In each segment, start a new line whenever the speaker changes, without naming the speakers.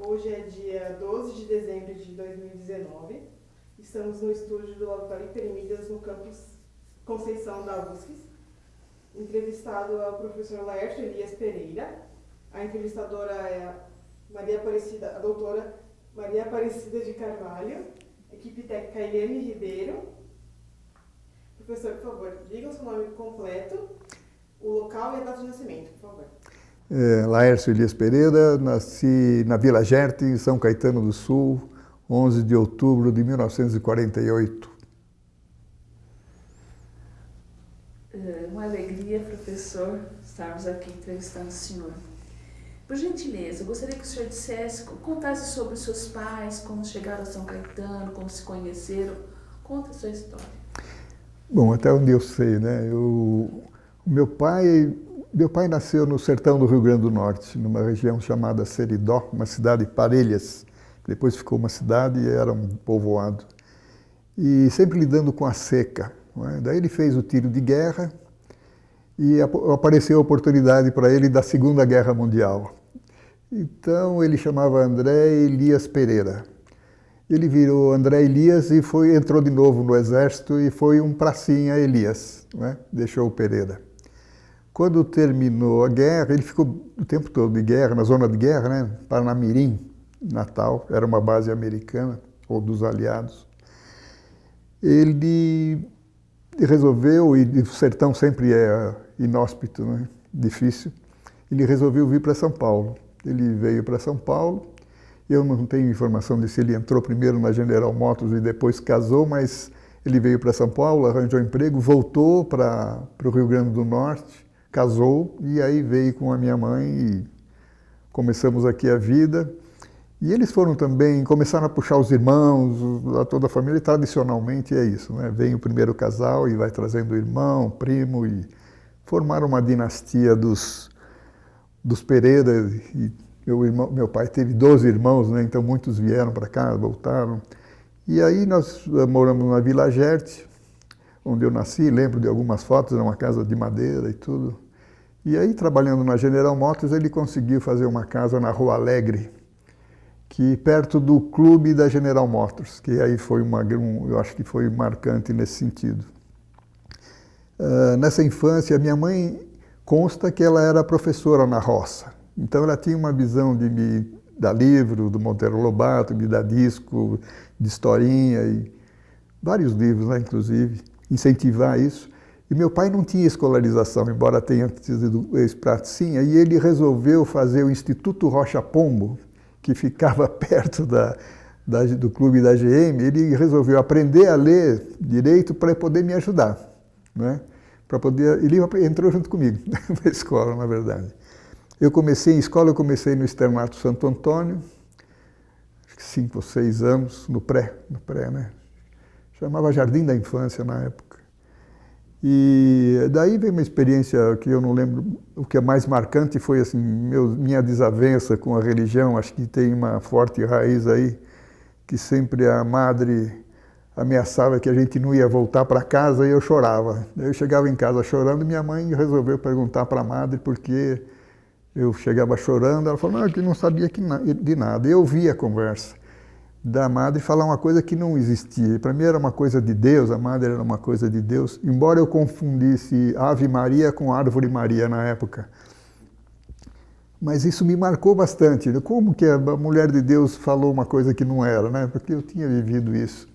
Hoje é dia 12 de dezembro de 2019. Estamos no estúdio do Laboratório Hipermídias no campus Conceição da UFSC. O entrevistado é o professor Laércio Elias Pereira. A entrevistadora é a doutora Maria Aparecida de Carvalho. Equipe técnica Eliane Ribeiro. Professor, por favor, diga o seu nome completo, o local e a data de nascimento, por favor.
Laércio Elias Pereira, nasci na Vila Gerte, em São Caetano do Sul, 11 de outubro de 1948.
Uma alegria, professor, estarmos aqui entrevistando o senhor. Por gentileza, eu gostaria que o senhor contasse sobre os seus pais, como chegaram a São Caetano, como se conheceram. Conta a sua história.
Bom, até onde eu sei, né? Meu pai nasceu no sertão do Rio Grande do Norte, numa região chamada Seridó, uma cidade de Parelhas. Depois ficou uma cidade e era um povoado. E sempre lidando com a seca. Não é? Daí ele fez o tiro de guerra e apareceu a oportunidade para ele da Segunda Guerra Mundial. Então ele chamava André Elias Pereira. Ele virou André Elias e entrou de novo no exército e foi um pracinha Elias, não é? Deixou o Pereira. Quando terminou a guerra, ele ficou o tempo todo de guerra, na zona de guerra, né? Parnamirim, Natal, era uma base americana, ou dos aliados. Ele resolveu, e o sertão sempre é inóspito, né? Difícil, ele resolveu vir para São Paulo. Ele veio para São Paulo, eu não tenho informação de se ele entrou primeiro na General Motors e depois casou, mas ele veio para São Paulo, arranjou emprego, voltou para o Rio Grande do Norte, casou e aí veio com a minha mãe e começamos aqui a vida. E eles foram também, começaram a puxar os irmãos, toda a família, e tradicionalmente é isso, né? Vem o primeiro casal e vai trazendo o irmão, primo, e formaram uma dinastia dos Pereira. E meu pai teve 12 irmãos, né? Então muitos vieram para cá, voltaram. E aí nós moramos na Vila Gerte, onde eu nasci, lembro de algumas fotos, era uma casa de madeira e tudo. E aí, trabalhando na General Motors, ele conseguiu fazer uma casa na Rua Alegre, que perto do clube da General Motors, que aí foi eu acho que foi marcante nesse sentido. Nessa infância, minha mãe consta que ela era professora na roça, então ela tinha uma visão de me dar livro do Monteiro Lobato, me dar disco de historinha, e vários livros, né, inclusive, incentivar isso. E meu pai não tinha escolarização, embora tenha sido ex-pracinha, e ele resolveu fazer o Instituto Rocha Pombo, que ficava perto do clube da GM. Ele resolveu aprender a ler direito para poder me ajudar, né? Ele entrou junto comigo na escola, na verdade. Eu comecei no Externato Santo Antônio, acho que 5 ou 6 anos, no pré, né? Chamava Jardim da Infância na época. E daí veio uma experiência que eu não lembro, o que é mais marcante foi assim, minha desavença com a religião. Acho que tem uma forte raiz aí, que sempre a madre ameaçava que a gente não ia voltar para casa e eu chorava. Eu chegava em casa chorando e minha mãe resolveu perguntar para a madre por que eu chegava chorando. Ela falou que não sabia de nada. Eu ouvi a conversa da madre falar uma coisa que não existia. Para mim era uma coisa de Deus, a madre era uma coisa de Deus, embora eu confundisse Ave Maria com Árvore Maria na época. Mas isso me marcou bastante. Como que a mulher de Deus falou uma coisa que não era, né? Porque eu tinha vivido isso.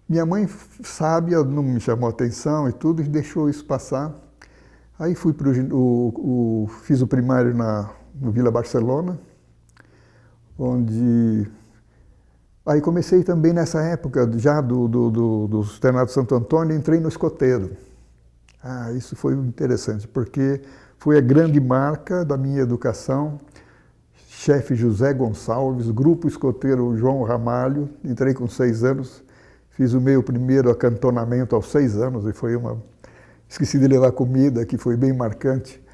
Minha mãe, sábia, não me chamou atenção e tudo, e deixou isso passar. Aí fui fiz o primário no Vila Barcelona, onde... Aí comecei também nessa época, já do Externato Santo Antônio, entrei no escoteiro. Isso foi interessante, porque foi a grande marca da minha educação. Chefe José Gonçalves, grupo escoteiro João Ramalho, entrei com 6 anos, fiz o meu primeiro acantonamento aos 6 anos, e foi esqueci de levar comida, que foi bem marcante.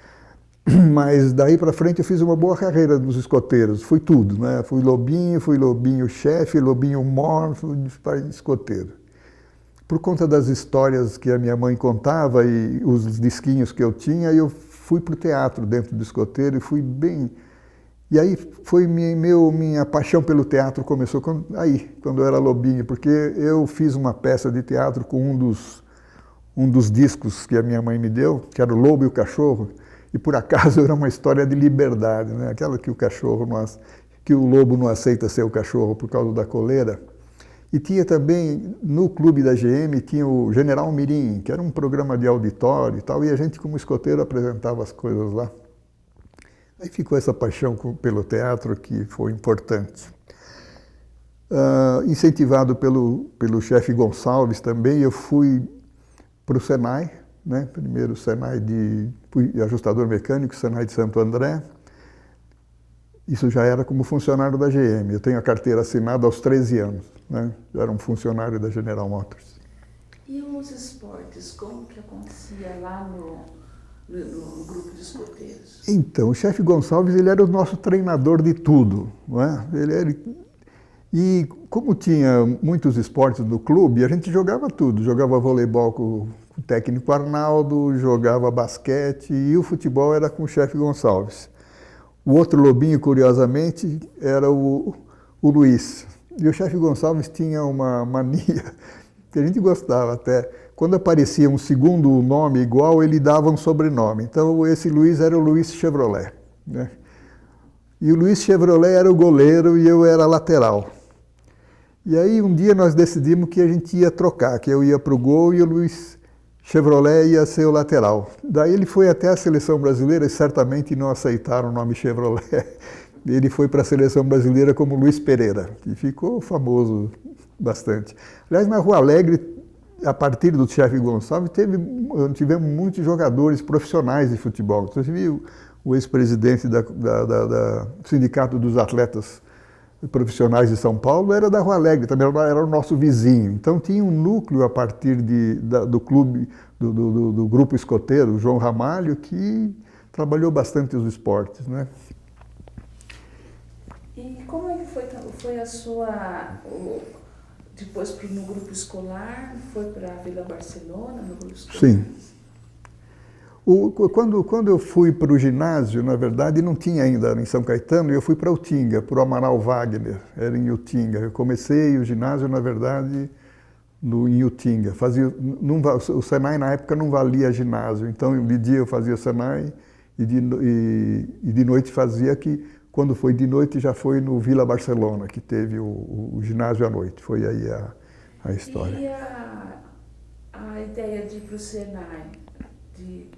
Mas daí para frente eu fiz uma boa carreira dos escoteiros, fui tudo, né? Fui lobinho chefe, lobinho mor, fui escoteiro. Por conta das histórias que a minha mãe contava e os disquinhos que eu tinha, eu fui para o teatro dentro do escoteiro e fui bem E aí foi minha paixão pelo teatro começou quando eu era lobinho, porque eu fiz uma peça de teatro com um dos discos que a minha mãe me deu, que era O Lobo e o Cachorro, e por acaso era uma história de liberdade, né? Aquela que o lobo não aceita ser o cachorro por causa da coleira. E tinha também, no clube da GM, tinha o General Mirim, que era um programa de auditório e tal, e a gente como escoteiro apresentava as coisas lá. Aí ficou essa paixão pelo teatro que foi importante. Incentivado pelo chefe Gonçalves também, eu fui para o Senai, né? Primeiro Senai fui ajustador mecânico, Senai de Santo André. Isso já era como funcionário da GM. Eu tenho a carteira assinada aos 13 anos, né? Eu era um funcionário da General Motors.
E os esportes, como que acontecia lá no grupo de escoteiros?
Então, o chefe Gonçalves, ele era o nosso treinador de tudo, não é? E como tinha muitos esportes no clube, a gente jogava tudo. Jogava voleibol com o técnico Arnaldo, jogava basquete e o futebol era com o chefe Gonçalves. O outro lobinho, curiosamente, era o Luiz. E o chefe Gonçalves tinha uma mania, que a gente gostava até. Quando aparecia um segundo nome igual, ele dava um sobrenome. Então, esse Luiz era o Luiz Chevrolet, né? E o Luiz Chevrolet era o goleiro e eu era lateral. E aí, um dia, nós decidimos que a gente ia trocar, que eu ia para o gol e o Luiz Chevrolet ia ser o lateral. Daí ele foi até a seleção brasileira e certamente não aceitaram o nome Chevrolet. Ele foi para a seleção brasileira como Luiz Pereira, que ficou famoso bastante. Aliás, na Rua Alegre, a partir do chefe Gonçalves, tivemos muitos jogadores profissionais de futebol. Inclusive, o ex-presidente do Sindicato dos Atletas Profissionais de São Paulo era da Rua Alegre, também era o nosso vizinho. Então, tinha um núcleo a partir do clube, do grupo escoteiro, João Ramalho, que trabalhou bastante os esportes, né?
E como é que foi a sua... Depois no grupo escolar, foi para a Vila Barcelona, no grupo escolar?
Sim. Quando eu fui para o ginásio, na verdade, não tinha ainda em São Caetano, eu fui para Utinga, para o Amaral Wagner, era em Utinga. Eu comecei o ginásio, na verdade, em Utinga. O Senai, na época, não valia ginásio, então de dia eu fazia Senai e de noite fazia quando foi de noite, já foi no Vila Barcelona, que teve o ginásio à noite. Foi aí a história.
E a ideia de ir para o Senai, de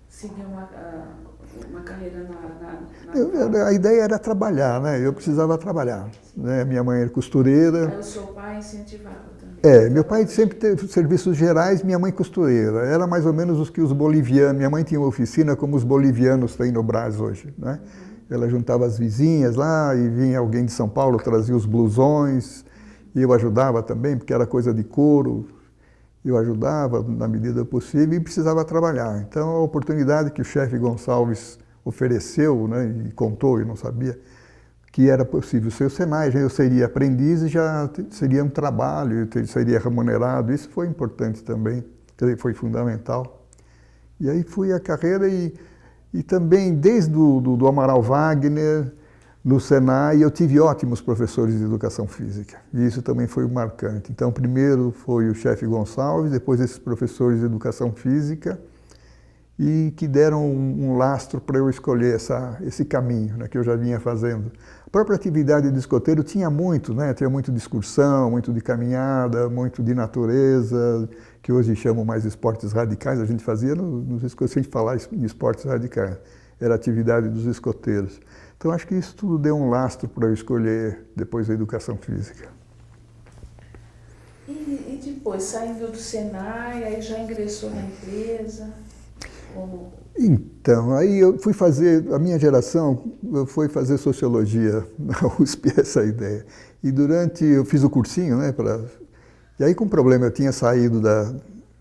seguir uma carreira na...
A ideia era trabalhar, né? Eu precisava trabalhar, né? Minha mãe era costureira.
Aí o seu pai incentivava também?
Meu pai sempre teve serviços gerais, minha mãe costureira. Era mais ou menos os bolivianos. Minha mãe tinha uma oficina como os bolivianos têm no Brás hoje, né? Ela juntava as vizinhas lá e vinha alguém de São Paulo, trazia os blusões, e eu ajudava também, porque era coisa de couro. Eu ajudava na medida possível e precisava trabalhar. Então, a oportunidade que o chefe Gonçalves ofereceu, né, e contou, eu não sabia, que era possível ser o Senai, eu seria aprendiz e já seria um trabalho, seria remunerado. Isso foi importante também, foi fundamental. E aí fui a carreira e também, desde do Amaral Wagner, no Senai, eu tive ótimos professores de educação física. E isso também foi marcante. Então, primeiro foi o chefe Gonçalves, depois esses professores de educação física, e que deram um lastro para eu escolher esse caminho, né, que eu já vinha fazendo. A própria atividade de escoteiro tinha muito, né? Tinha muito de excursão, muito de caminhada, muito de natureza, que hoje chamam mais esportes radicais. A gente fazia nos escoteiros, sem falar em esportes radicais, era a atividade dos escoteiros. Então, acho que isso tudo deu um lastro para eu escolher depois a educação física.
E depois, saindo do Senai, aí já ingressou na empresa? Como...
Então, aí eu fui fazer, a minha geração foi fazer sociologia na USP, essa ideia. E eu fiz o cursinho, né, e aí com um problema, eu tinha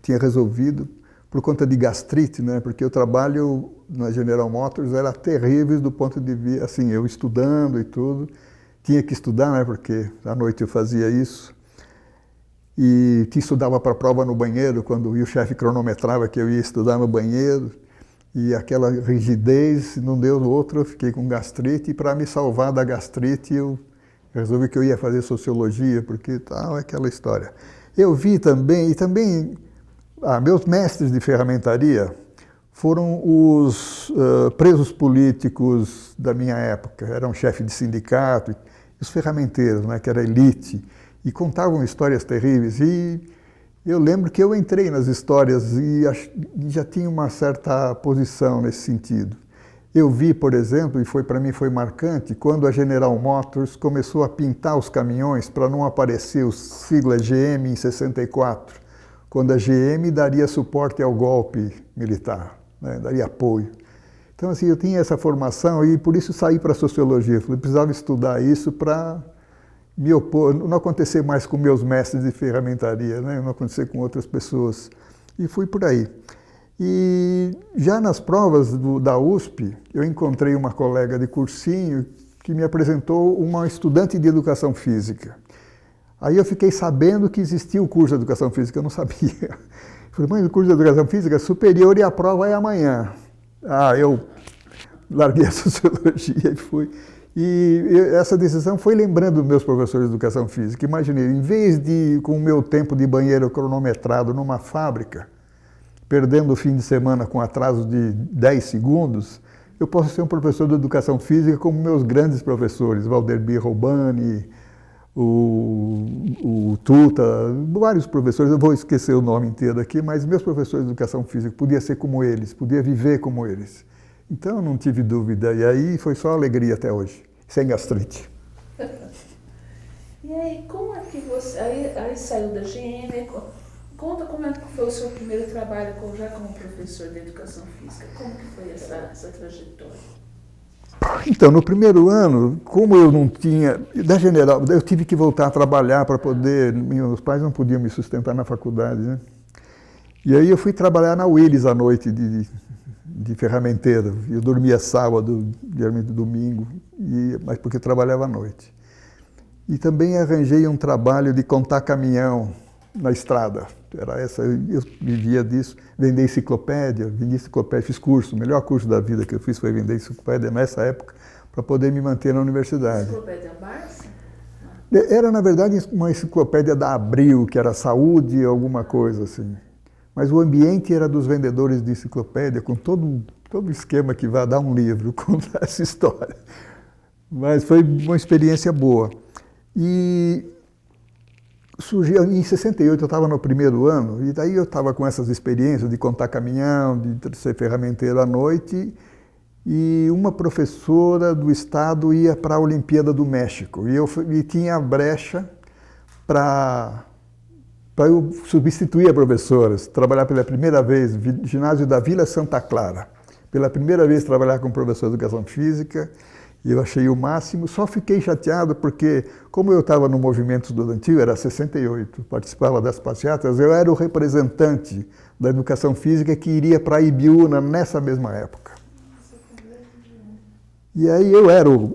tinha resolvido, por conta de gastrite, né, porque o trabalho na General Motors era terrível do ponto de vista, assim, eu estudando e tudo, tinha que estudar, né, porque à noite eu fazia isso, e estudava para a prova no banheiro, e o chefe cronometrava que eu ia estudar no banheiro, E aquela rigidez, não deu outra, eu fiquei com gastrite, e para me salvar da gastrite eu resolvi que eu ia fazer sociologia, porque tal, é aquela história. Eu vi também, meus mestres de ferramentaria foram os presos políticos da minha época, eram chefe de sindicato, os ferramenteiros, né, que era elite, e contavam histórias terríveis. E eu lembro que eu entrei nas histórias e já tinha uma certa posição nesse sentido. Eu vi, por exemplo, e para mim foi marcante, quando a General Motors começou a pintar os caminhões para não aparecer o sigla GM em 64, quando a GM daria suporte ao golpe militar, né, daria apoio. Então, assim, eu tinha essa formação e por isso saí para a sociologia. Eu precisava estudar isso para me opor, não acontecer mais com meus mestres de ferramentaria, né, não acontecer com outras pessoas. E fui por aí. E já nas provas da USP, eu encontrei uma colega de cursinho que me apresentou uma estudante de educação física. Aí eu fiquei sabendo que existia o curso de educação física, eu não sabia. Falei, mas o curso de educação física é superior e a prova é amanhã. Eu larguei a sociologia e fui. E essa decisão foi lembrando dos meus professores de educação física. Imaginei, em vez de, com o meu tempo de banheiro cronometrado numa fábrica, perdendo o fim de semana com atraso de 10 segundos, eu posso ser um professor de educação física como meus grandes professores, Valderbir Robani, o Tuta, vários professores, eu vou esquecer o nome inteiro aqui, mas meus professores de educação física, podia ser como eles, podia viver como eles. Então, não tive dúvida, e aí foi só alegria até hoje, sem gastrite.
E aí, como é que você... Aí saiu da GM, conta como é que foi o seu primeiro trabalho já como professor de educação física, como que foi essa trajetória?
Então, no primeiro ano, como eu não tinha... Da General, eu tive que voltar a trabalhar para poder... Meus pais não podiam me sustentar na faculdade, né? E aí eu fui trabalhar na Willis à noite de ferramenteiro. Eu dormia sábado, geralmente domingo, mas porque eu trabalhava à noite. E também arranjei um trabalho de contar caminhão na estrada. Eu vivia disso, vender enciclopédia, fiz curso, o melhor curso da vida que eu fiz foi vender enciclopédia nessa época, para poder me manter na universidade.
Enciclopédia Barça?
Era, na verdade, uma enciclopédia da Abril, que era saúde, alguma coisa assim. Mas o ambiente era dos vendedores de enciclopédia, com todo o esquema que vai dar um livro, contar essa história. Mas foi uma experiência boa. E surgiu, em 68 eu estava no primeiro ano, e daí eu estava com essas experiências de contar caminhão, de ser ferramenteiro à noite, e uma professora do estado ia para a Olimpíada do México, e tinha brecha para eu substituir a professora, trabalhar pela primeira vez, ginásio da Vila Santa Clara, pela primeira vez trabalhar com professor de educação física. E eu achei o máximo, só fiquei chateado porque, como eu estava no movimento estudantil, era 68, participava das passeatas, eu era o representante da educação física que iria para a Ibiúna nessa mesma época. E aí eu era o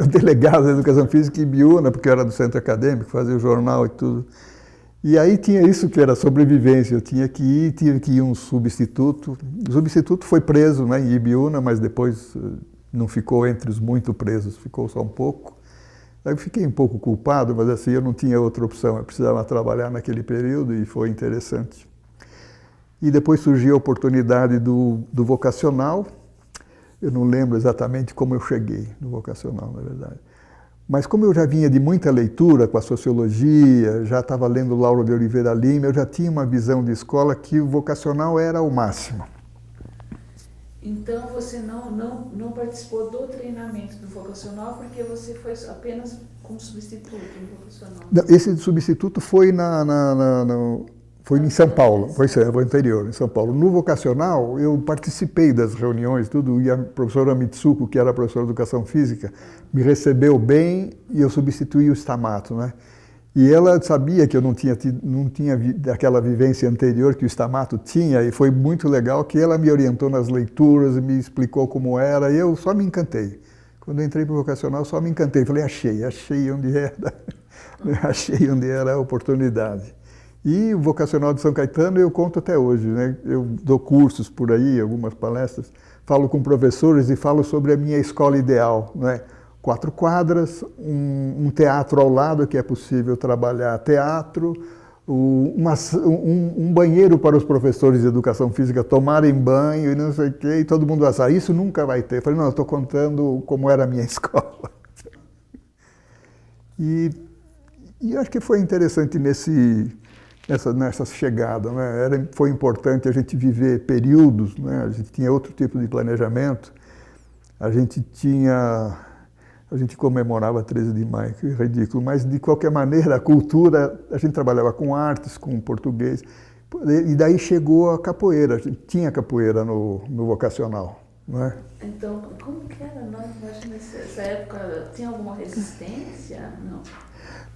delegado da educação física em Ibiúna, porque eu era do centro acadêmico, fazia o jornal e tudo. E aí tinha isso que era sobrevivência, eu tinha que ir um substituto. O substituto foi preso, né, em Ibiúna, mas depois não ficou entre os muito presos, ficou só um pouco. Aí eu fiquei um pouco culpado, mas assim, eu não tinha outra opção, eu precisava trabalhar naquele período e foi interessante. E depois surgiu a oportunidade do vocacional, eu não lembro exatamente como eu cheguei no vocacional, na verdade. Mas como eu já vinha de muita leitura com a sociologia, já estava lendo Lauro de Oliveira Lima, eu já tinha uma visão de escola que o vocacional era o máximo.
Então você não participou do treinamento do vocacional porque você foi apenas como substituto no vocacional?
Esse substituto foi foi em São Paulo, foi no interior, em São Paulo. No vocacional, eu participei das reuniões, tudo, e a professora Mitsuko, que era professora de educação física, me recebeu bem e eu substituí o Stamato, né? E ela sabia que eu não tinha aquela vivência anterior que o Stamato tinha, e foi muito legal que ela me orientou nas leituras, me explicou como era, e eu só me encantei. Quando eu entrei para o vocacional, só me encantei. Falei, achei onde era, achei onde era a oportunidade. E o vocacional de São Caetano eu conto até hoje, né? Eu dou cursos por aí, algumas palestras, falo com professores e falo sobre a minha escola ideal, né? 4 quadras, um teatro ao lado que é possível trabalhar teatro, um banheiro para os professores de educação física tomarem banho e não sei o quê, e todo mundo vai falar, isso nunca vai ter. Eu falei, não, eu estou contando como era a minha escola. E acho que foi interessante nessa chegada, né? Foi importante a gente viver períodos, né? A gente tinha outro tipo de planejamento, a gente comemorava 13 de maio, que ridículo, mas de qualquer maneira a cultura, a gente trabalhava com artes, com português, e daí chegou a capoeira, a gente tinha capoeira no vocacional, não é?
Então, como que era? Não, nessa época tinha alguma resistência? Não.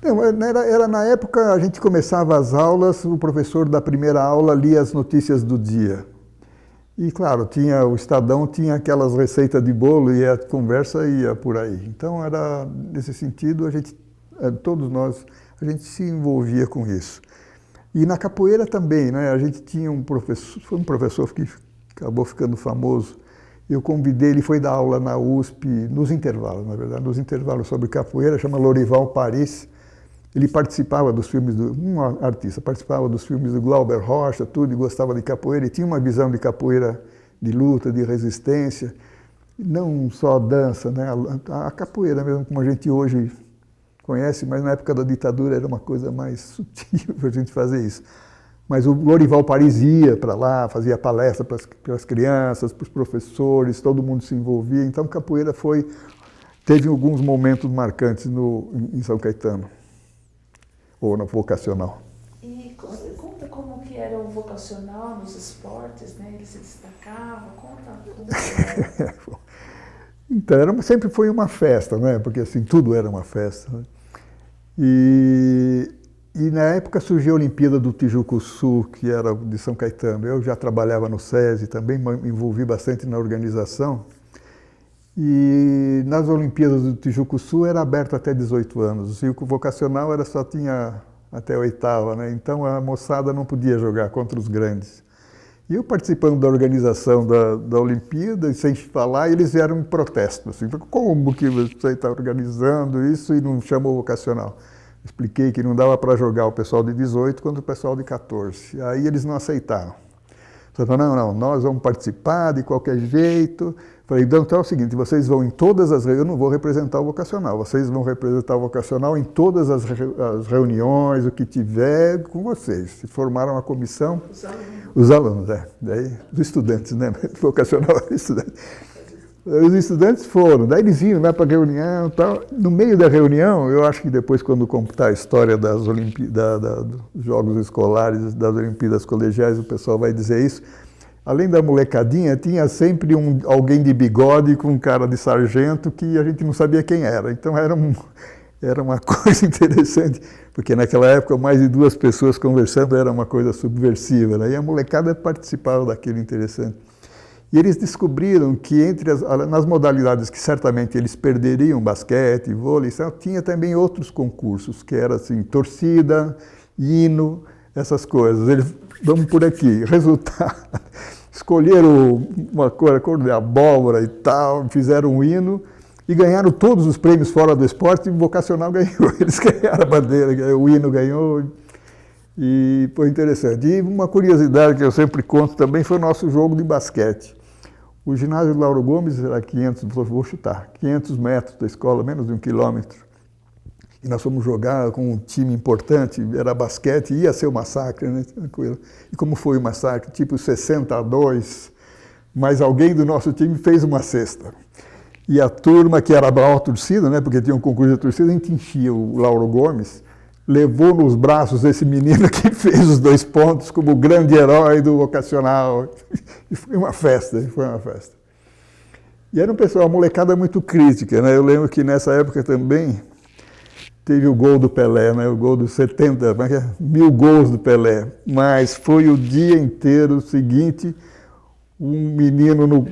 Não, era na época, a gente começava as aulas, o professor da primeira aula lia as notícias do dia. E, claro, o Estadão tinha aquelas receitas de bolo e a conversa ia por aí. Então, era nesse sentido, todos nós, a gente se envolvia com isso. E na capoeira também, né? A gente tinha um professor que acabou ficando famoso. Eu convidei, ele foi dar aula na USP, nos intervalos, na verdade, nos intervalos sobre capoeira, chama Lorival Paris. Ele participava dos filmes, um artista, participava dos filmes do Glauber Rocha, tudo, e gostava de capoeira, e tinha uma visão de capoeira de luta, de resistência, não só dança, né? A capoeira mesmo, como a gente hoje conhece, mas na época da ditadura era uma coisa mais sutil para a gente fazer isso. Mas o Lorival Paris ia para lá, fazia palestra para as crianças, para os professores, todo mundo se envolvia, então capoeira teve alguns momentos marcantes em São Caetano. Ou no vocacional.
E conta como que era o vocacional nos esportes, né? Ele se destacava, conta como era.
Então, sempre foi uma festa, né? Porque assim, tudo era uma festa. Né? E na época surgiu a Olimpíada do Tijuco Sul, que era de São Caetano. Eu já trabalhava no SESI, também me envolvi bastante na organização. E nas Olimpíadas do Tijuco Sul era aberto até 18 anos. E o vocacional só tinha até a 8ª, né? Então a moçada não podia jogar contra os grandes. E eu participando da organização da Olimpíada, sem falar, eles vieram em protesto. Assim, como que você está organizando isso e não chamou o vocacional? Expliquei que não dava para jogar o pessoal de 18 contra o pessoal de 14. Aí eles não aceitaram. Falaram, não, nós vamos participar de qualquer jeito. Falei, então é o seguinte, vocês vão em todas as reuniões, eu não vou representar o vocacional, vocês vão representar o vocacional em todas as reuniões, o que tiver com vocês. Se formaram uma comissão, os alunos, daí os estudantes, né, vocacional, estudantes. Os estudantes foram, daí eles iam lá para a reunião e tal. No meio da reunião, eu acho que depois quando contar a história dos Jogos Escolares, das Olimpíadas Colegiais, o pessoal vai dizer isso. Além da molecadinha, tinha sempre alguém de bigode com cara de sargento que a gente não sabia quem era. Então era uma coisa interessante, porque naquela época mais de 2 pessoas conversando era uma coisa subversiva, né? E a molecada participava daquilo interessante. E eles descobriram que nas modalidades que certamente eles perderiam, basquete, vôlei, tinha também outros concursos, que era assim, torcida, hino, essas coisas. Eles, vamos por aqui, resultado, escolheram uma cor de abóbora e tal, fizeram um hino e ganharam todos os prêmios fora do esporte e o vocacional ganhou. Eles ganharam a bandeira, o hino ganhou. E foi interessante. E uma curiosidade que eu sempre conto também foi o nosso jogo de basquete. O ginásio do Lauro Gomes era 500 metros da escola, menos de 1 quilômetro. E nós fomos jogar com um time importante, era basquete, ia ser um massacre, né? Tranquilo. E como foi o massacre? Tipo 60-2, mas alguém do nosso time fez uma cesta. E a turma, que era a torcida, né? Porque tinha um concurso de torcida, a gente enchia o Lauro Gomes, levou nos braços esse menino que fez os 2 pontos como o grande herói do vocacional. E foi uma festa, E era um pessoal, uma molecada muito crítica, né? Eu lembro que nessa época também teve o gol do Pelé, né? O gol dos 1000 gols do Pelé. Mas foi o dia inteiro seguinte, um menino no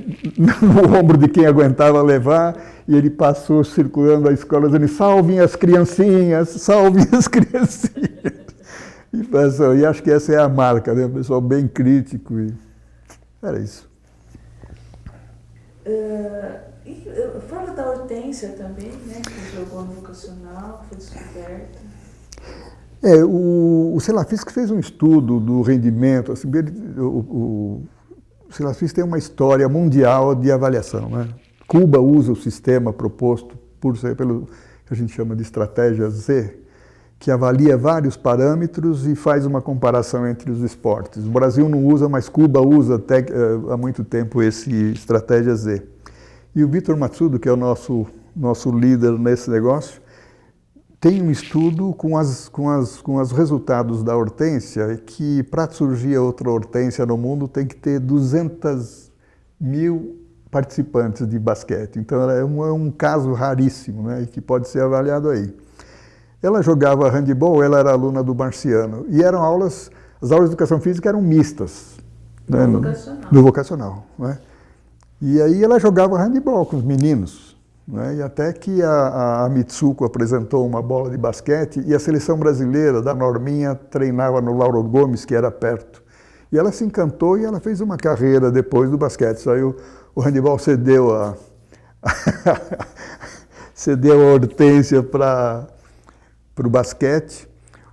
ombro de quem aguentava levar, e ele passou circulando a escola dizendo, salvem as criancinhas, salvem as criancinhas. E acho que essa é a marca, né? O pessoal bem crítico. E era isso.
Fala da Hortência também, né? Que jogou no vocacional, foi descoberta.
O Selafisc fez um estudo do rendimento. Assim, o Selafisc tem uma história mundial de avaliação, né? Cuba usa o sistema proposto pelo que a gente chama de estratégia Z, que avalia vários parâmetros e faz uma comparação entre os esportes. O Brasil não usa, mas Cuba usa há muito tempo esse estratégia Z. E o Vitor Matsudo, que é o nosso líder nesse negócio, tem um estudo com os resultados da Hortência, que para surgir outra Hortência no mundo tem que ter 200 mil participantes de basquete. Então é um caso raríssimo, né, que pode ser avaliado aí. Ela jogava handebol, ela era aluna do Marciano. E as aulas de educação física eram mistas.
No
né,
vocacional.
No vocacional. Né? E aí ela jogava handebol com os meninos. Né? E até que a Mitsuko apresentou uma bola de basquete e a seleção brasileira da Norminha treinava no Lauro Gomes, que era perto. E ela se encantou e ela fez uma carreira depois do basquete. Saiu, o handebol cedeu a Hortência para o basquete,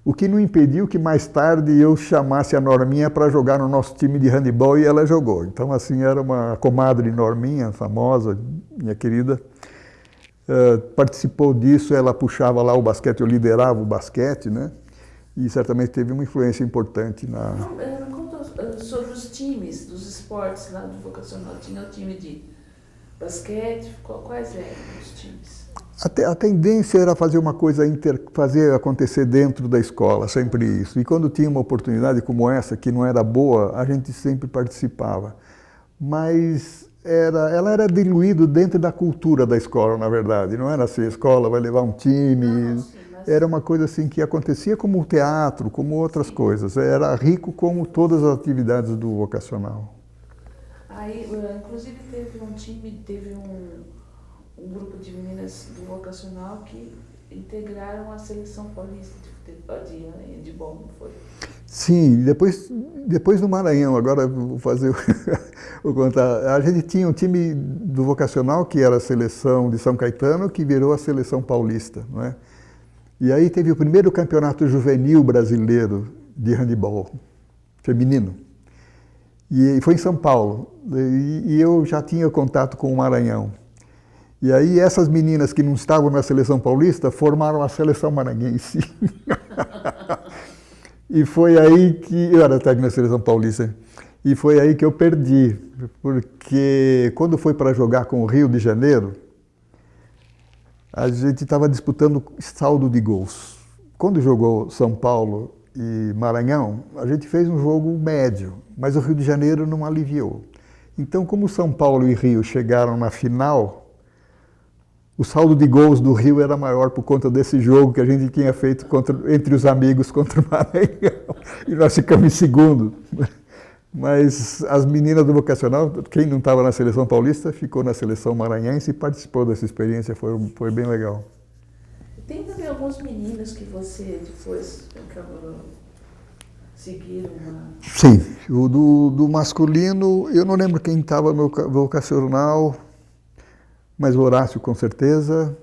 o que não impediu que mais tarde eu chamasse a Norminha para jogar no nosso time de handebol e ela jogou. Então, assim, era uma comadre Norminha, famosa, minha querida, participou disso, ela puxava lá o basquete, eu liderava o basquete, né? E certamente teve uma influência importante na...
Conta sobre os times dos esportes lá do vocacional. Tinha o time de basquete, quais eram os times?
A tendência era fazer uma coisa, fazer acontecer dentro da escola, sempre isso. E quando tinha uma oportunidade como essa, que não era boa, a gente sempre participava. Mas ela era diluída dentro da cultura da escola, na verdade. Não era assim, a escola vai levar um time. Era uma coisa assim que acontecia como o teatro, como outras coisas. Era rico como todas as atividades do vocacional.
Aí, inclusive, teve um grupo de meninas do vocacional que integraram a seleção paulista de handebol, não foi?
Sim, depois do Maranhão, agora vou vou contar. A gente tinha um time do vocacional, que era a seleção de São Caetano, que virou a seleção paulista, não é? E aí teve o primeiro campeonato juvenil brasileiro de handebol feminino. E foi em São Paulo. E eu já tinha contato com o Maranhão. E aí essas meninas que não estavam na seleção paulista formaram a seleção maranhense. E foi aí que... Eu era técnico na seleção paulista. E foi aí que eu perdi. Porque quando foi para jogar com o Rio de Janeiro, a gente estava disputando saldo de gols. Quando jogou São Paulo e Maranhão, a gente fez um jogo médio, mas o Rio de Janeiro não aliviou. Então, como São Paulo e Rio chegaram na final, o saldo de gols do Rio era maior por conta desse jogo que a gente tinha feito entre os amigos contra o Maranhão. E nós ficamos em segundo. Mas as meninas do vocacional, quem não estava na seleção paulista, ficou na seleção maranhense e participou dessa experiência, foi bem legal.
Tem também alguns meninos que você depois seguiram?
Sim, o do masculino, eu não lembro quem estava no vocacional, mas o Horácio com certeza,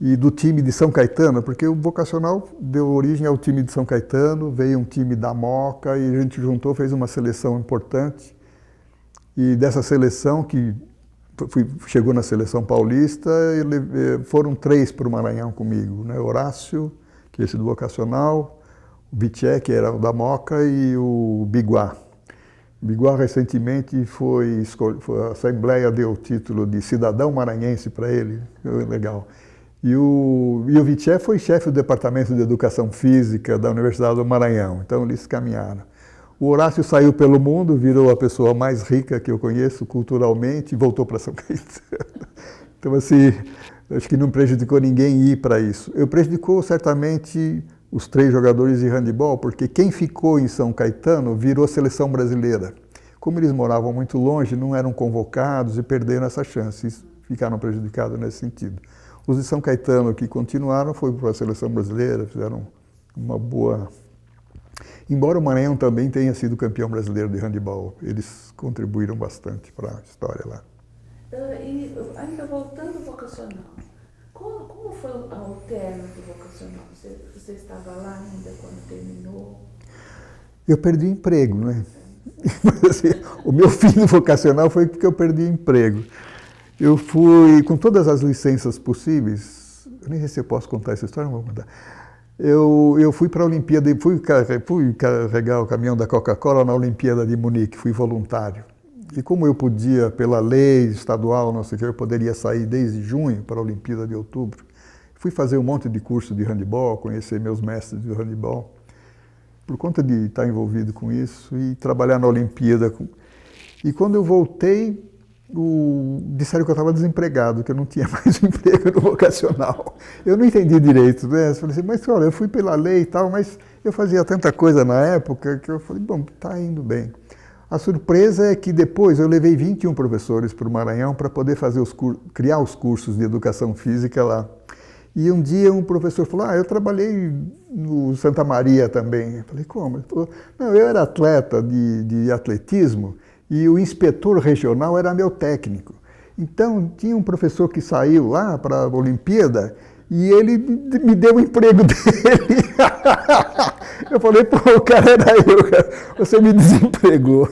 e do time de São Caetano, porque o vocacional deu origem ao time de São Caetano, veio um time da Moca e a gente juntou, fez uma seleção importante. E dessa seleção, que chegou na seleção paulista, foram 3 para o Maranhão comigo, né? Horácio, que é esse do vocacional, o Biché, que era o da Moca, e o Biguá. O Biguá recentemente a Assembleia deu o título de cidadão maranhense para ele, legal. E o Viché foi chefe do Departamento de Educação Física da Universidade do Maranhão, então eles caminharam. O Horácio saiu pelo mundo, virou a pessoa mais rica que eu conheço culturalmente e voltou para São Caetano. Então, assim, acho que não prejudicou ninguém ir para isso. Prejudicou certamente os 3 jogadores de handebol, porque quem ficou em São Caetano virou a seleção brasileira. Como eles moravam muito longe, não eram convocados e perderam essa chance, ficaram prejudicados nesse sentido. Os de São Caetano que continuaram foram para a seleção brasileira, fizeram uma boa Embora o Maranhão também tenha sido campeão brasileiro de handebol, eles contribuíram bastante para a história lá.
E ainda voltando ao vocacional, como foi o término do vocacional? Você estava lá ainda quando terminou?
Eu perdi o emprego, né? Assim, o meu fim do vocacional foi porque eu perdi o emprego. Eu fui, com todas as licenças possíveis, eu nem sei se eu posso contar essa história, não vou contar. Eu fui para a Olimpíada, fui carregar o caminhão da Coca-Cola na Olimpíada de Munique, fui voluntário. E como eu podia, pela lei estadual, não sei o que, eu poderia sair desde junho para a Olimpíada de outubro, fui fazer um monte de curso de handebol, conhecer meus mestres de handebol, por conta de estar envolvido com isso e trabalhar na Olimpíada. E quando eu voltei, disseram que eu estava desempregado, que eu não tinha mais emprego no vocacional. Eu não entendi direito, né? Eu falei assim, mas olha, eu fui pela lei e tal, mas eu fazia tanta coisa na época que eu falei, bom, está indo bem. A surpresa é que depois eu levei 21 professores para o Maranhão para poder fazer criar os cursos de educação física lá. E um dia um professor falou, eu trabalhei no Santa Maria também. Eu falei, como? Ele falou, não, eu era atleta de atletismo e o inspetor regional era meu técnico. Então tinha um professor que saiu lá para a Olimpíada e ele me deu o emprego dele. Eu falei, pô, o cara era eu, cara. Você me desempregou.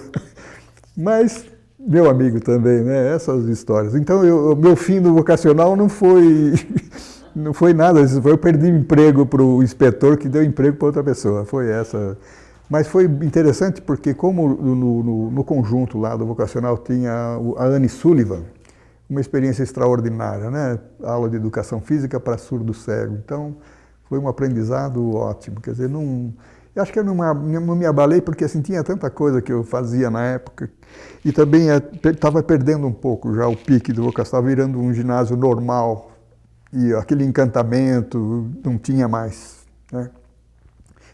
Mas, meu amigo também, né? Essas histórias. Então, meu fim do vocacional não foi nada. Eu perdi emprego para o inspetor que deu emprego para outra pessoa. Foi essa. Mas foi interessante porque como no conjunto lá do vocacional tinha a Anne Sullivan, uma experiência extraordinária, né? Aula de educação física para surdo cego. Então, foi um aprendizado ótimo. Quer dizer, eu acho que eu não me abalei porque assim, tinha tanta coisa que eu fazia na época. E também estava perdendo um pouco já o pique do vocacional, estava virando um ginásio normal. E aquele encantamento não tinha mais, né?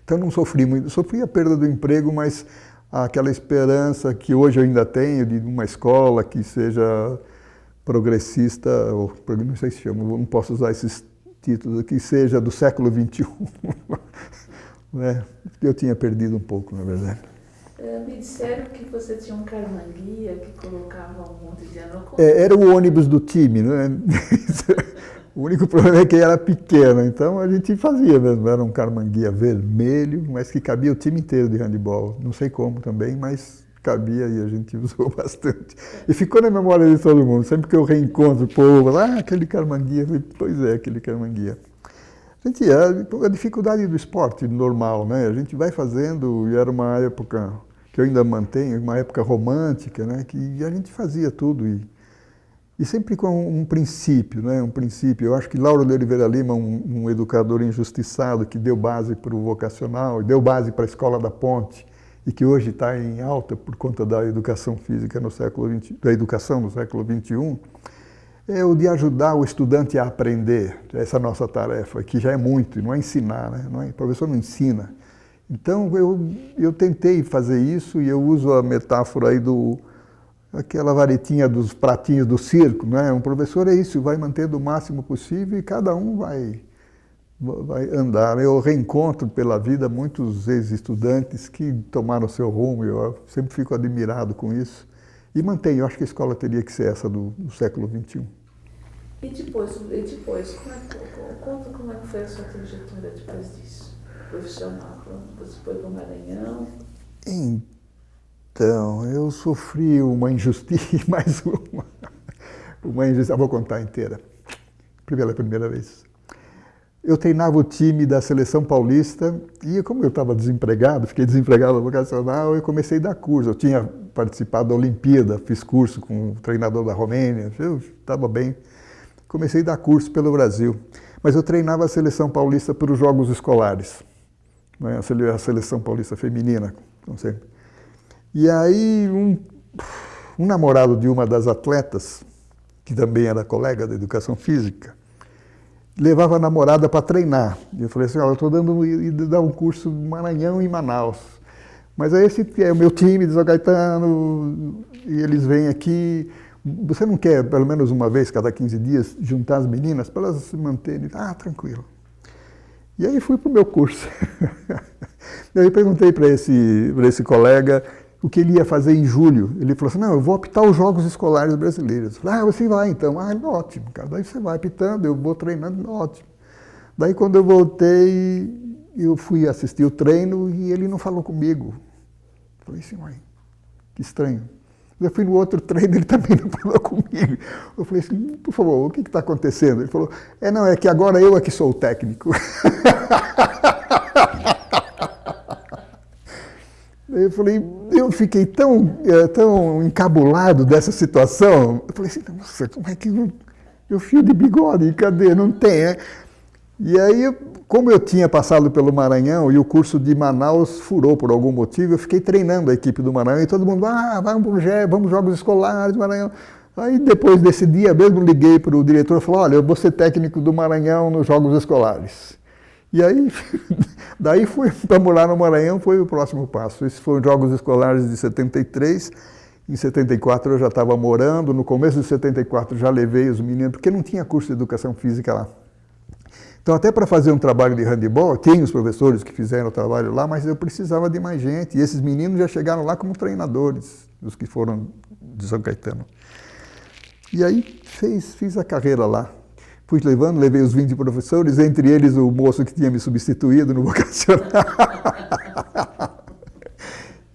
Então não sofri muito, sofri a perda do emprego, mas aquela esperança que hoje eu ainda tenho de uma escola que seja progressista, ou não sei se chama, não posso usar esses títulos, que seja do século XXI, né? Eu tinha perdido um pouco, na verdade.
Me disseram que você tinha um carmanguia que colocava um monte de ano.
Era o ônibus do time, né? O único problema é que era pequeno, então a gente fazia mesmo, era um carmanguia vermelho, mas que cabia o time inteiro de handebol. Não sei como também, mas cabia e a gente usou bastante. E ficou na memória de todo mundo, sempre que eu reencontro o povo, aquele carmanguia, pois é, aquele carmanguia. A dificuldade do esporte normal, né? A gente vai fazendo, e era uma época que eu ainda mantenho, uma época romântica, né? Que a gente fazia tudo e sempre com um princípio, né? Um princípio. Eu acho que Lauro de Oliveira Lima, um educador injustiçado que deu base para o vocacional, deu base para a Escola da Ponte e que hoje está em alta por conta da educação física no século XX, da educação no século XXI, é o de ajudar o estudante a aprender. Essa é a nossa tarefa, que já é muito, não é ensinar, né? O professor não ensina. Então eu tentei fazer isso e eu uso a metáfora aí aquela varetinha dos pratinhos do circo, né? Um professor é isso, vai manter do máximo possível e cada um vai andar. Eu reencontro pela vida muitos ex-estudantes que tomaram seu rumo, eu sempre fico admirado com isso. E mantenho, eu acho que a escola teria que ser essa do século XXI.
E depois conta como é que foi a sua trajetória depois disso, profissional? Você foi para o Maranhão?
Então, eu sofri uma injustiça, mais uma injustiça, vou contar inteira, pela primeira vez. Eu treinava o time da Seleção Paulista e como eu estava desempregado, fiquei desempregado no vocacional, eu comecei a dar curso. Eu tinha participado da Olimpíada, fiz curso com o treinador da Romênia, eu estava bem. Comecei a dar curso pelo Brasil, mas eu treinava a Seleção Paulista para os Jogos Escolares, né? A Seleção Paulista Feminina, não sei. E aí um namorado de uma das atletas, que também era colega da educação física, levava a namorada para treinar. E eu falei assim, eu estou dando um curso no Maranhão e em Manaus. Mas aí esse é o meu time de São Caetano, e eles vêm aqui. Você não quer, pelo menos uma vez cada 15 dias, juntar as meninas para elas se manterem? Tranquilo. E aí fui para o meu curso. Eu perguntei para esse colega o que ele ia fazer em julho. Ele falou assim, não, eu vou apitar os Jogos Escolares Brasileiros. Eu falei, você vai então? Ótimo, cara. Daí você vai apitando, eu vou treinando, ótimo. Daí quando eu voltei, eu fui assistir o treino e ele não falou comigo. Eu falei assim, mãe, que estranho. Eu fui no outro treino, ele também não falou comigo. Eu falei assim, por favor, o que está acontecendo? Ele falou, é que agora eu é que sou o técnico. Eu fiquei tão encabulado dessa situação. Eu falei assim, nossa, como é que eu fio de bigode, cadê? Não tem, E aí, como eu tinha passado pelo Maranhão e o curso de Manaus furou por algum motivo, eu fiquei treinando a equipe do Maranhão e todo mundo, vamos Jogos Escolares do Maranhão. Aí depois desse dia mesmo liguei para o diretor e falei, olha, eu vou ser técnico do Maranhão nos Jogos Escolares. E aí, daí fui para morar no Maranhão, foi o próximo passo. Esses foram os Jogos Escolares de 73, em 74 eu já estava morando, no começo de 74 já levei os meninos, porque não tinha curso de educação física lá. Então, até para fazer um trabalho de handebol, tem os professores que fizeram o trabalho lá, mas eu precisava de mais gente. E esses meninos já chegaram lá como treinadores, os que foram de São Caetano. E aí, fiz a carreira lá. Fui levando, levei os 20 professores, entre eles o moço que tinha me substituído no vocacional.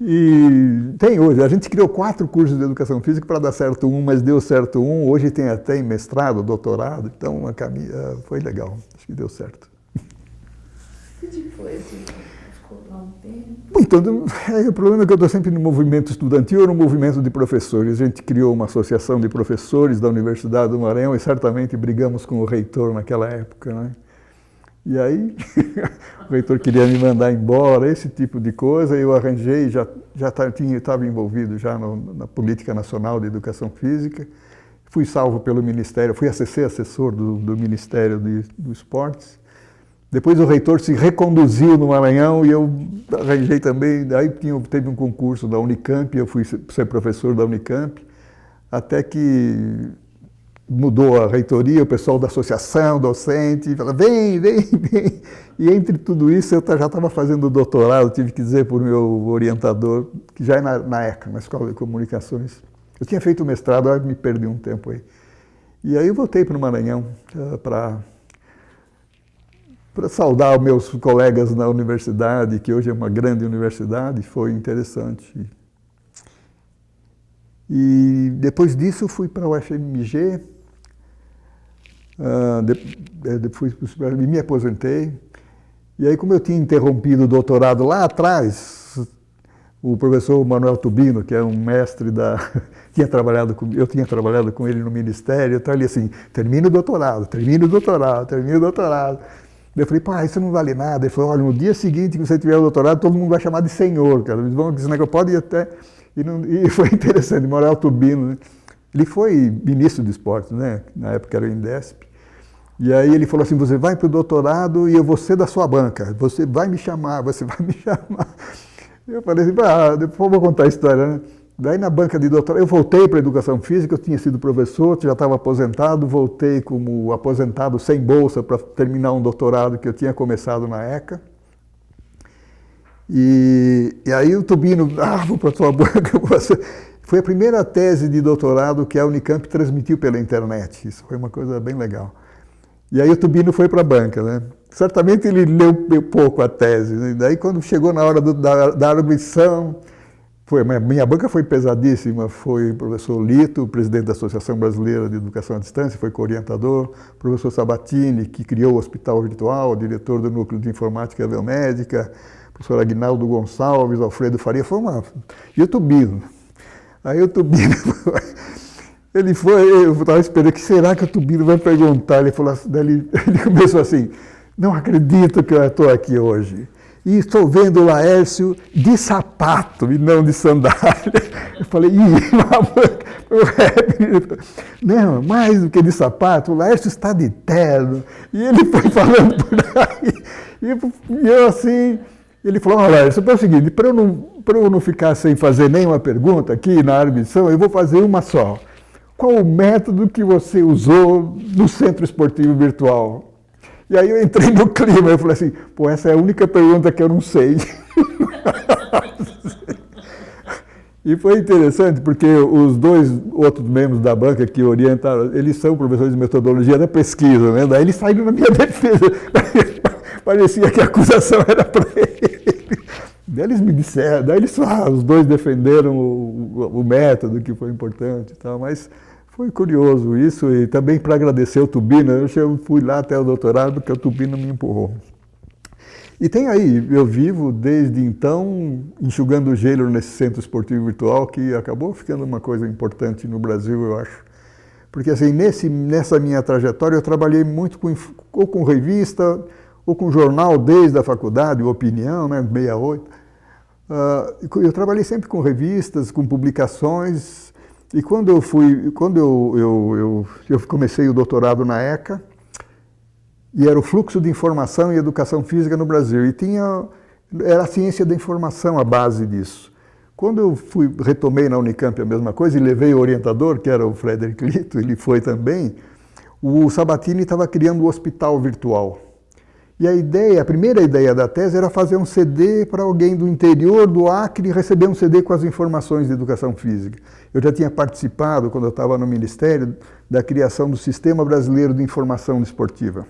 E tem hoje, a gente criou 4 cursos de educação física para dar certo um, mas deu certo um, hoje tem até em mestrado, doutorado, então foi legal, acho que deu certo.
E depois, ficou lá um tempo?
Então, o problema é que eu estou sempre no movimento estudantil ou no movimento de professores. A gente criou uma associação de professores da Universidade do Maranhão e certamente brigamos com o reitor naquela época, né? E aí, o reitor queria me mandar embora, esse tipo de coisa, eu arranjei, já estava envolvido já na Política Nacional de Educação Física, fui salvo pelo Ministério, fui assessor do Ministério do Esportes. Depois o reitor se reconduziu no Maranhão e eu arranjei também, aí teve um concurso da Unicamp, eu fui ser professor da Unicamp, até que mudou a reitoria, o pessoal da associação, docente, fala, vem. E entre tudo isso, eu já estava fazendo doutorado, tive que dizer para o meu orientador, que já é na ECA, na Escola de Comunicações. Eu tinha feito o mestrado, aí me perdi um tempo aí. E aí eu voltei para o Maranhão para saudar os meus colegas na universidade, que hoje é uma grande universidade, foi interessante. E depois disso fui para o FMG, me aposentei, e aí como eu tinha interrompido o doutorado lá atrás, o professor Manuel Tubino, que é um mestre eu tinha trabalhado com ele no Ministério, então ele assim, termina o doutorado. Eu falei, isso não vale nada. Ele falou, olha, no dia seguinte que você tiver o doutorado, todo mundo vai chamar de senhor, cara. Eles vão dizer que pode ir até... E foi interessante, Manuel Tubino, né? Ele foi ministro de esportes, né? Na época era o INDESP. E aí ele falou assim, você vai para o doutorado e eu vou ser da sua banca. Você vai me chamar. Eu falei assim, depois eu vou contar a história, né? Daí na banca de doutorado, eu voltei para a educação física, eu tinha sido professor, já estava aposentado, voltei como aposentado sem bolsa para terminar um doutorado que eu tinha começado na ECA. E aí o Tubino, vou para a sua banca. Foi a primeira tese de doutorado que a Unicamp transmitiu pela internet. Isso foi uma coisa bem legal. E aí o Tubino foi para a banca, né? Certamente ele leu pouco a tese, né? Daí quando chegou na hora da arguição, minha banca foi pesadíssima, foi o professor Lito, presidente da Associação Brasileira de Educação à Distância, foi co-orientador, o professor Sabatini, que criou o Hospital Virtual, diretor do Núcleo de Informática Biomédica, o professor Aguinaldo Gonçalves, Alfredo Faria, e o Tubino. Aí o Tubino, eu estava esperando, que será que o Tubino vai perguntar? Ele falou assim, ele começou assim, não acredito que eu estou aqui hoje. E estou vendo o Laércio de sapato e não de sandália. Eu falei, não, mais do que de sapato, o Laércio está de terno. E ele foi falando por aí. E eu assim, ele falou, Laércio, é o seguinte, para eu não ficar sem fazer nenhuma pergunta aqui na admissão, eu vou fazer uma só. Qual o método que você usou no Centro Esportivo Virtual? E aí eu entrei no clima, eu falei assim, pô, essa é a única pergunta que eu não sei. E foi interessante, porque os dois outros membros da banca que orientaram, eles são professores de metodologia da pesquisa, né? Daí eles saíram na minha defesa. Parecia que a acusação era para ele. Daí eles me disseram, os dois defenderam o método, que foi importante e tal, mas foi curioso isso, e também para agradecer o Tubino, eu fui lá até o doutorado, porque o Tubino me empurrou. E tem aí, eu vivo desde então enxugando o gelo nesse centro esportivo virtual, que acabou ficando uma coisa importante no Brasil, eu acho. Porque assim, nessa minha trajetória eu trabalhei muito ou com revista, ou com jornal desde a faculdade, o Opinião, né, 68. Eu trabalhei sempre com revistas, com publicações, e quando eu comecei o doutorado na ECA, e era o fluxo de informação e educação física no Brasil. E era a ciência da informação a base disso. Quando eu retomei na Unicamp a mesma coisa e levei o orientador, que era o Frederic Lito, ele foi também, o Sabatini estava criando o hospital virtual. E a primeira ideia da tese era fazer um CD para alguém do interior do Acre receber um CD com as informações de educação física. Eu já tinha participado, quando eu estava no Ministério, da criação do Sistema Brasileiro de Informação Esportiva.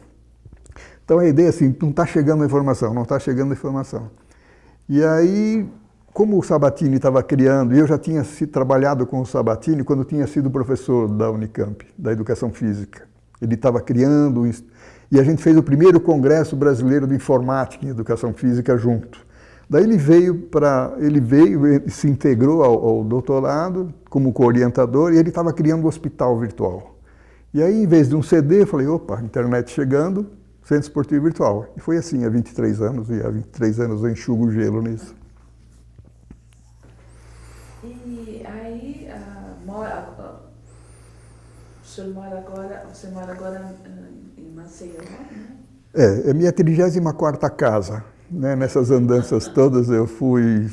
Então a ideia é assim, não está chegando a informação, não está chegando a informação. E aí, como o Sabatini estava criando, e eu já tinha trabalhado com o Sabatini quando tinha sido professor da Unicamp, da Educação Física. Ele estava criando, e a gente fez o primeiro Congresso Brasileiro de Informática em Educação Física junto. Daí ele veio e se integrou ao doutorado como co-orientador, e ele estava criando um hospital virtual. E aí, em vez de um CD, eu falei, opa, internet chegando, Centro Esportivo Virtual. E foi assim há 23 anos, e há 23 anos eu enxugo o gelo nisso.
E aí, você mora agora em Maceió, né?
É a minha 34ª casa. Né? Nessas andanças todas eu fui...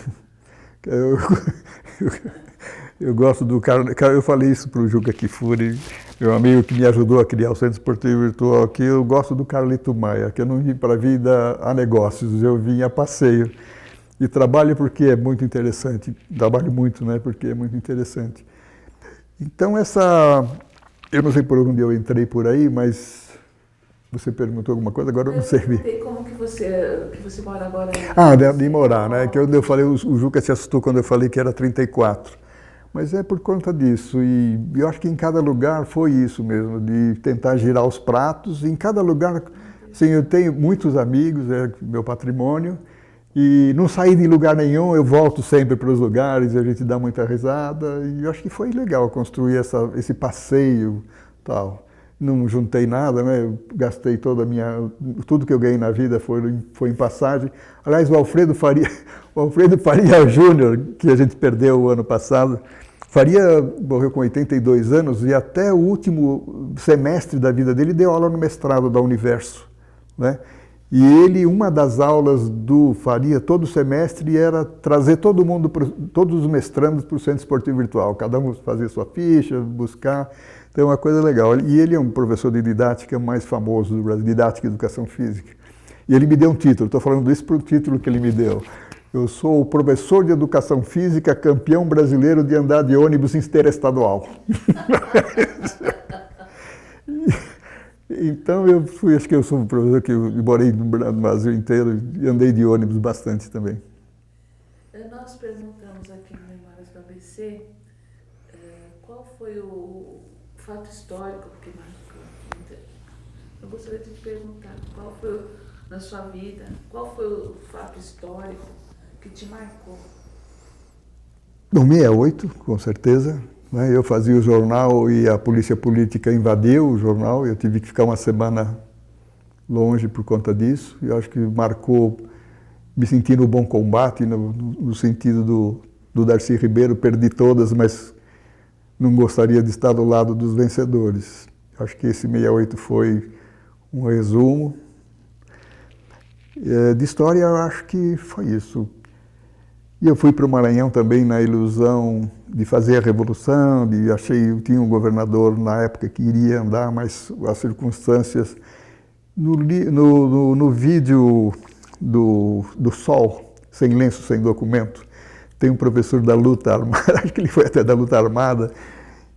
Eu gosto do cara, eu falei isso para o Juca Kifuri, meu amigo que me ajudou a criar o Centro Esportivo Virtual aqui, eu gosto do Carlito Maia, que eu não vim para a vida a negócios, eu vim a passeio. E trabalho porque é muito interessante, trabalho muito, né, porque é muito interessante. Então eu não sei por onde eu entrei por aí, mas você perguntou alguma coisa, agora eu não sei.
Como que você mora agora?
De morar, né, que eu falei, o Juca se assustou quando eu falei que era 34. Mas é por conta disso, e eu acho que em cada lugar foi isso mesmo, de tentar girar os pratos. Em cada lugar, assim, eu tenho muitos amigos, é meu patrimônio, e não saí de lugar nenhum, eu volto sempre para os lugares, a gente dá muita risada, e eu acho que foi legal construir esse passeio tal. Não juntei nada, né? Eu gastei tudo que eu ganhei na vida foi em passagem. Aliás, o Alfredo Faria Júnior, que a gente perdeu o ano passado, Faria morreu com 82 anos e até o último semestre da vida dele deu aula no mestrado da Universo, né? E uma das aulas do Faria todo semestre era trazer todos os mestrandos para o Centro Esportivo Virtual, cada um fazia sua ficha, buscar. Então é uma coisa legal. E ele é um professor de didática mais famoso do Brasil, didática e educação física. E ele me deu um título, estou falando isso para o título que ele me deu. Eu sou o professor de educação física, campeão brasileiro de andar de ônibus interestadual. Então acho que eu sou um professor que eu morei no Brasil inteiro e andei de ônibus bastante também.
Nós perguntamos aqui no Memórias do ABC qual foi o fato histórico que marcou. Eu gostaria de te perguntar qual foi, na sua vida, qual foi o fato histórico que te marcou?
No 68, com certeza. Né? Eu fazia o jornal e a polícia política invadiu o jornal, eu tive que ficar uma semana longe por conta disso. Eu acho que marcou, me senti no bom combate, no sentido do Darcy Ribeiro, perdi todas, mas não gostaria de estar do lado dos vencedores. Eu acho que esse 68 foi um resumo. De história, eu acho que foi isso. E eu fui para o Maranhão também na ilusão de fazer a revolução, tinha um governador na época que iria andar, mas as circunstâncias No vídeo do Sol, Sem Lenço, Sem Documento, tem um professor da luta armada, acho que ele foi até da luta armada,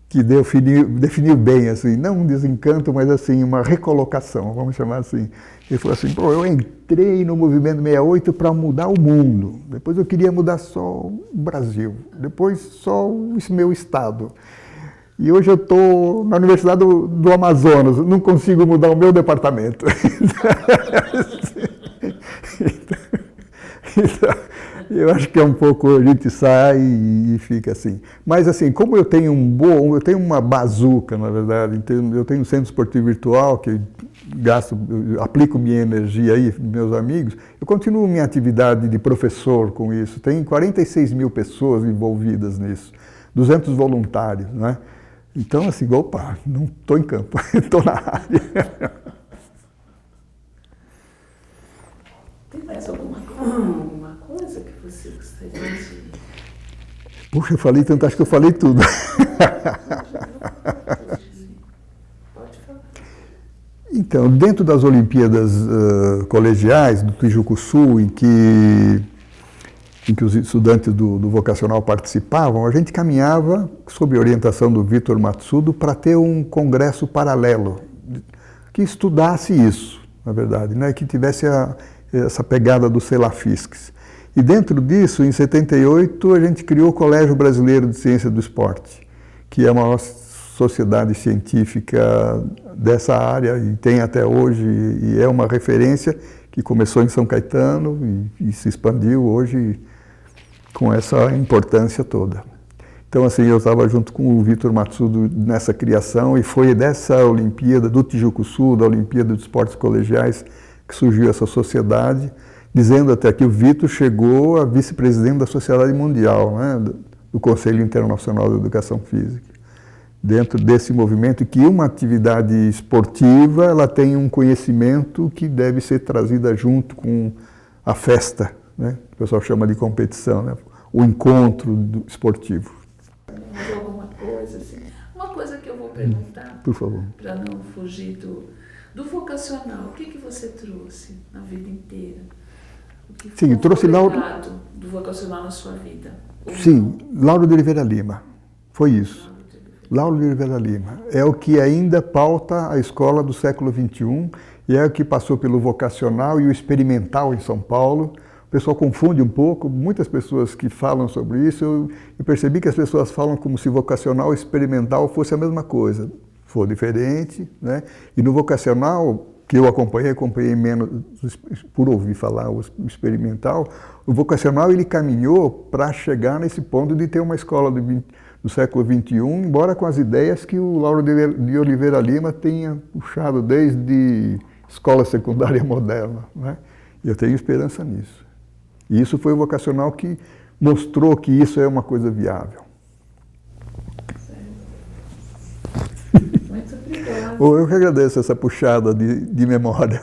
que definiu bem, assim, não um desencanto, mas assim, uma recolocação, vamos chamar assim. Ele falou assim, pô, eu entrei no movimento 68 para mudar o mundo, depois eu queria mudar só o Brasil, depois só o meu estado. E hoje eu estou na Universidade do Amazonas, não consigo mudar o meu departamento. Então, eu acho que é um pouco, a gente sai e fica assim. Mas assim, como eu tenho eu tenho uma bazuca, na verdade, eu tenho um centro esportivo virtual que eu aplico minha energia aí, meus amigos, eu continuo minha atividade de professor com isso. Tem 46 mil pessoas envolvidas nisso, 200 voluntários, né? Então, assim, opa, não estou em campo, estou na área.
Tem mais alguma coisa que você gostaria de...
Puxa, eu falei tanto, acho que eu falei tudo.
Pode falar.
Então, dentro das Olimpíadas colegiais do Tijuco Sul, em que os estudantes do vocacional participavam, a gente caminhava, sob orientação do Vitor Matsudo, para ter um congresso paralelo, que estudasse isso, na verdade, né? Que tivesse essa pegada dos Selafisques. E dentro disso, em 78, a gente criou o Colégio Brasileiro de Ciência do Esporte, que é a maior sociedade científica dessa área, e tem até hoje, e é uma referência que começou em São Caetano e se expandiu hoje com essa importância toda. Então, assim, eu estava junto com o Vitor Matsudo nessa criação, e foi dessa Olimpíada do Tijuco Sul, da Olimpíada dos Esportes Colegiais, que surgiu essa sociedade, dizendo até que o Vitor chegou a vice-presidente da Sociedade Mundial, né, do Conselho Internacional de Educação Física. Dentro desse movimento, que uma atividade esportiva, ela tem um conhecimento que deve ser trazida junto com a festa, né? O pessoal chama de competição, né? O encontro esportivo.
Mais alguma coisa, assim? Uma coisa que eu vou perguntar,
por favor,
para não fugir do vocacional, o que você trouxe na vida inteira? O que
sim, trouxe Lauro
do vocacional na sua vida?
Sim, Lauro de Oliveira Lima, foi isso. Lauro de Oliveira Lima é o que ainda pauta a escola do século XXI e é o que passou pelo vocacional e o experimental em São Paulo. O pessoal confunde um pouco, muitas pessoas que falam sobre isso, eu percebi que as pessoas falam como se vocacional e experimental fosse a mesma coisa. Foi diferente, né? E no vocacional, que eu acompanhei menos por ouvir falar o experimental, o vocacional ele caminhou para chegar nesse ponto de ter uma escola do século XXI, embora com as ideias que o Lauro de Oliveira Lima tenha puxado desde escola secundária moderna, né? E eu tenho esperança nisso. E isso foi o vocacional que mostrou que isso é uma coisa viável.
Muito obrigada.
Eu que agradeço essa puxada de memória.